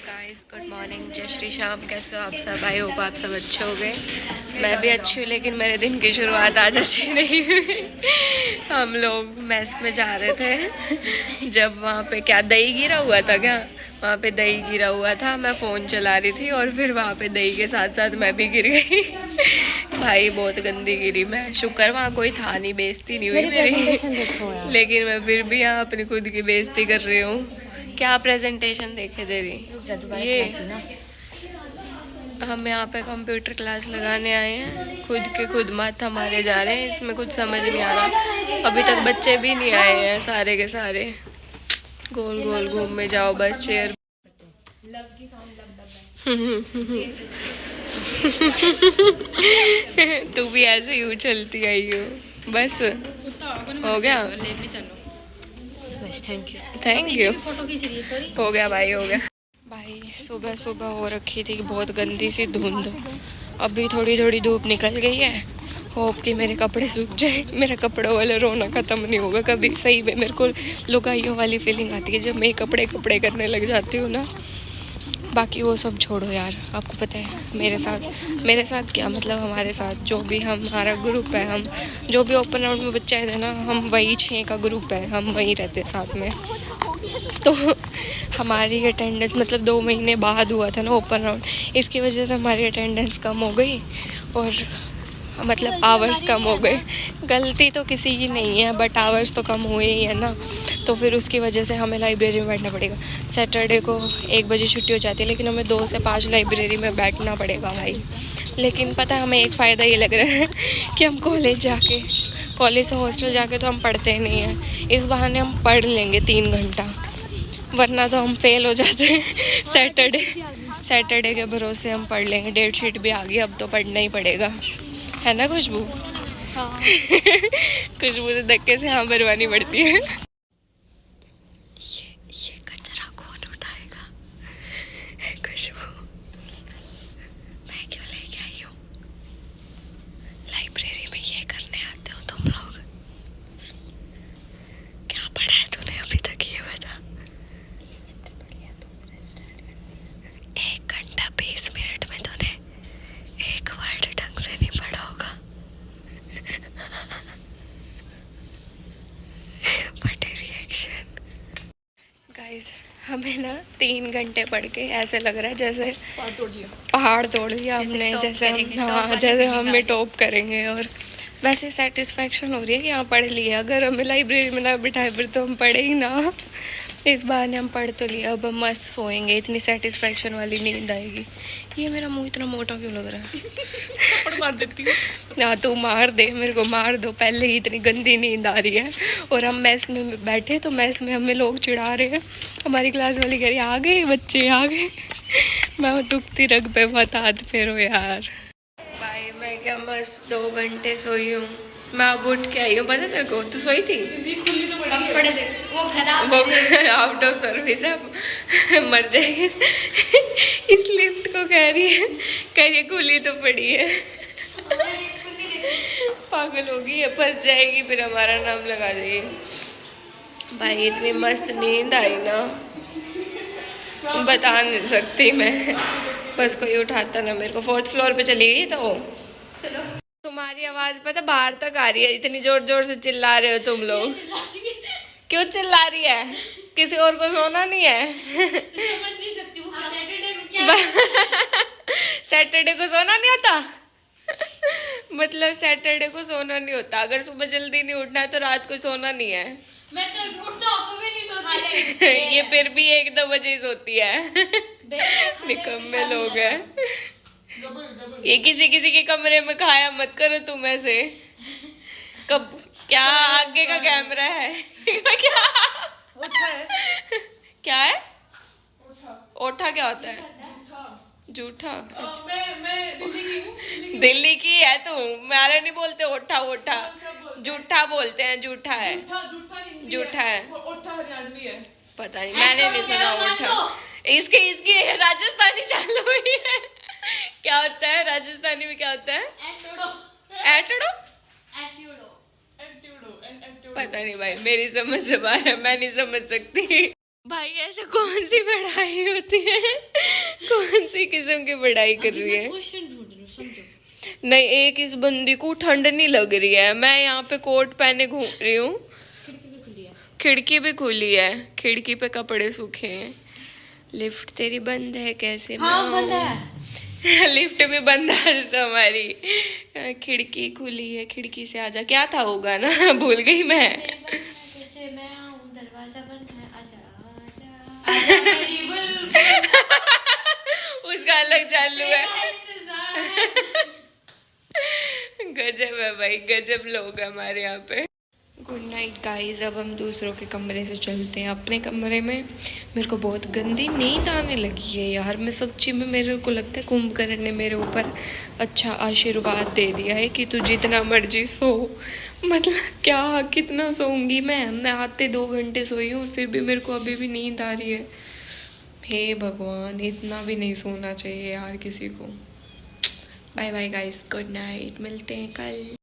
Guys good morning, जय श्री श्याम। कैसे हो आप सब? आई होप आप सब अच्छे हो गए। मैं भी अच्छी हूँ, लेकिन मेरे दिन की शुरुआत आज अच्छी नहीं हुई। हम लोग मेस में जा रहे थे, जब वहाँ पे क्या दही गिरा हुआ था, क्या वहाँ पे दही गिरा हुआ था। मैं फ़ोन चला रही थी और फिर वहाँ पे दही के साथ साथ मैं भी गिर गई। भाई बहुत गंदी गिरी मैं। शुक्र वहाँ कोई था नहीं, बेइज्जती नहीं हुई मेरी। लेकिन मैं फिर भी यहाँ अपनी खुद की बेइज्जती कर रही हूँ। क्या प्रेजेंटेशन देखे तेरी? ये हम यहाँ पे कंप्यूटर क्लास लगाने आए हैं, खुद के खुद माथा मारे जा रहे हैं। इसमें कुछ समझ नहीं आ रहा। अभी तक बच्चे भी नहीं आए हैं, सारे के सारे गोल गोल घूम में जाओ बस चेयर। तू भी ऐसे ही उछलती आई हो। बस हो गया, थैंक यू। हो गया भाई, हो गया भाई। सुबह सुबह हो रखी थी बहुत गंदी सी धुंध, अभी थोड़ी थोड़ी धूप निकल गई है। होप कि मेरे कपड़े सूख जाए। मेरा कपड़ों वाला रोना ख़त्म नहीं होगा कभी। सही में मेरे को लुगाइयों वाली फीलिंग आती है जब मैं कपड़े कपड़े करने लग जाती हूँ ना। बाकी वो सब छोड़ो यार, आपको पता है मेरे साथ क्या मतलब, हमारे साथ जो भी हमारा ग्रुप है, हम जो भी ओपन राउंड में बच्चे आए थे ना, हम वही 6 का ग्रुप है, हम वहीं रहते साथ में। तो हमारी अटेंडेंस मतलब 2 महीने बाद हुआ था ना ओपन राउंड, इसकी वजह से हमारी अटेंडेंस कम हो गई और मतलब आवर्स कम हो गए। गलती तो किसी की नहीं है, बट आवर्स तो कम हुए ही है ना। तो फिर उसकी वजह से हमें लाइब्रेरी में बैठना पड़ेगा। सैटरडे को 1 बजे छुट्टी हो जाती है, लेकिन हमें 2 से 5 लाइब्रेरी में बैठना पड़ेगा भाई। लेकिन पता है हमें एक फ़ायदा ये लग रहा है कि हम कॉलेज से हॉस्टल जाके तो हम पढ़ते नहीं हैं। इस बहाने हम पढ़ लेंगे 3 घंटा, वरना तो हम फेल हो जाते हैं। सैटरडे के भरोसे हम पढ़ लेंगे। डेट शीट भी आ गई, अब तो पढ़ना ही पड़ेगा, है ना खुशबू? हाँ। खुशबू तो धक्के से हाँ भरवानी पड़ती है। ये कचरा कौन उठाएगा? खुशबू, मैं क्यों लेके आई हूँ? लाइब्रेरी में ये करने आते हो तुम लोग? क्या पढ़ा है तूने अभी तक, ये बता। 1 घंटा 20 मिनट में तूने एक वर्ड ढंग से नहीं पढ़ा होगा। बट रिएक्शन गाइस, हमें ना 3 घंटे पढ़ के ऐसे लग रहा है जैसे पहाड़ तोड़ लिया हमने, जैसे हम टॉप करेंगे। और वैसे सेटिस्फेक्शन हो रही है कि यहाँ पढ़ लिया। अगर हमें लाइब्रेरी में ना बिठाए फिर तो हम पढ़े ही ना। इस बहाने हम पढ़ तो लिया, अब हम मस्त सोएंगे, इतनी सेटिस्फेक्शन वाली नींद आएगी। ये मेरा मुंह इतना मोटा क्यों लग रहा है? मार देती हूँ ना, तू मार दे, मेरे को मार दो। पहले ही इतनी गंदी नींद आ रही है और हम मेस में बैठे तो मेस में हमें लोग चिढ़ा रहे हैं। हमारी क्लास वाली कह रही आ गए बच्चे, आ गए। मैं दुखती रग पे मत हाथ फेरो यार। भाई मैं क्या मस्त 2 घंटे सोई हूँ। मैं अब उठ के आई हूँ, पता तेरे को? तू सोई थी? वो आउट ऑफ सर्विस है, मर जाएगी। इस लिफ्ट को कह रही है खुली तो पड़ी है। पागल होगी, फंस जाएगी, फिर हमारा नाम लगा देगी। भाई इतनी मस्त नींद आई ना, बता नहीं सकती मैं। बस कोई उठाता ना मेरे को। 4th फ्लोर पे चली गई तो तुम्हारी आवाज पता बाहर तक आ रही है, इतनी जोर जोर से चिल्ला रहे हो तुम लोग। क्यों चिल्ला रही है? किसी और को सोना नहीं है? सैटरडे को सोना नहीं होता? मतलब सैटरडे को सोना नहीं होता। अगर सुबह जल्दी नहीं उठना है तो रात को सोना नहीं है। मैं तो उठना हो तो भी नहीं सोती। ये फिर भी 1-2 बजे सोती है। निकम्मे लोग हैं ये। किसी के कमरे में खाया मत करो तुम ऐसे। कब क्या आगे का कैमरा है? क्या क्या है? ओठा क्या होता है? जूठा? अच्छा। मैं दिल्ली की है तू। हमारे नहीं बोलते ओठा ओठा, जूठा बोलते हैं। जूठा है, जूठा है। पता नहीं, मैंने नहीं सुना ओठा। इसकी राजस्थानी चालू हुई है। क्या होता है राजस्थानी में? क्या होता है? एटड़ो? पता नहीं भाई, मेरी समझ से बाहर है, मैं नहीं समझ सकती। भाई ऐसे कौन सी पढ़ाई होती है कौन सी किस्म की पढ़ाई कर रही है? क्वेश्चन ढूंढ रही हूँ, समझो। नहीं, एक इस बंदी को ठंड नहीं लग रही है, मैं यहाँ पे कोट पहने घूम रही हूँ। खिड़की भी खुली है, खिड़की पे कपड़े सूखे हैं। लिफ्ट तेरी बंद है, कैसे हाँ, मैं बंद है। लिफ्ट भी बंद है आज तो हमारी। खिड़की खुली है, खिड़की से आजा। क्या था होगा ना भूल गई मैं। कैसे मैं आऊँ, दरवाजा बंद है, आजा आजा आजा मेरी बुलबुल। उसका अलग चालू है। गजब है भाई, गजब लोग हमारे यहाँ पे। गुड नाइट गाइस, अब हम दूसरों के कमरे से चलते हैं अपने कमरे में। मेरे को बहुत गंदी नींद आने लगी है यार। मैं सच्ची में, मेरे को लगता है कुंभकर्ण ने मेरे ऊपर अच्छा आशीर्वाद दे दिया है कि तू जितना मर्जी सो। मतलब क्या, कितना सोऊंगी मैं आते 2 घंटे सोई हूँ और फिर भी मेरे को अभी भी नींद आ रही है। हे भगवान, इतना भी नहीं सोना चाहिए यार किसी को। Bye bye guys, good night, मिलते हैं कल।